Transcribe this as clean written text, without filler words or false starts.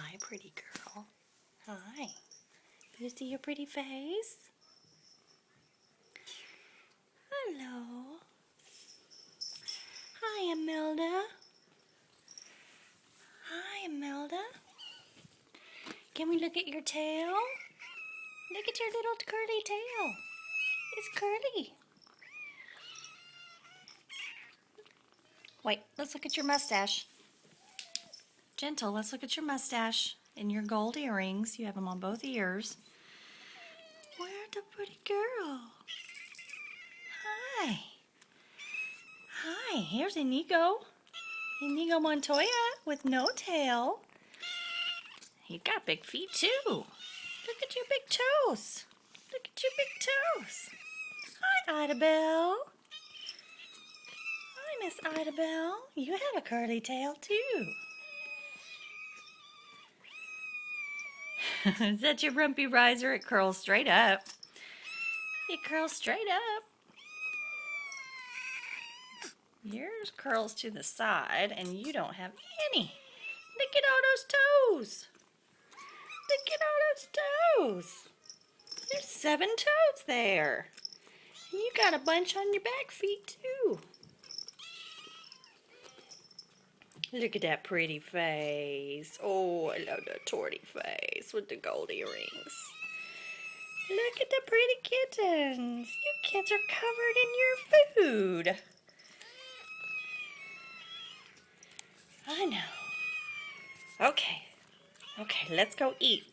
Hi, pretty girl. Hi. Do you see your pretty face? Hello. Hi, Imelda. Hi, Imelda. Can we look at your tail? Look at your little curly tail. It's curly. Wait, let's look at your mustache. Gentle, let's look at your mustache and your gold earrings. You have them on both ears. Where's the pretty girl? Hi. Hi, here's Inigo. Inigo Montoya with no tail. You got big feet too. Look at your big toes. Look at your big toes. Hi, Idabelle. Hi, Miss Idabelle. You have a curly tail too. Is that your rumpy riser? It curls straight up. It curls straight up. Yours curls to the side, and you don't have any. Look at all those toes. Look at all those toes. There's 7 toes there. And you got a bunch on your back feet, too. Look at that pretty face. Oh, I love that torty face with the gold earrings. Look at the pretty kittens. You kids are covered in your food. I know. Okay, let's go eat.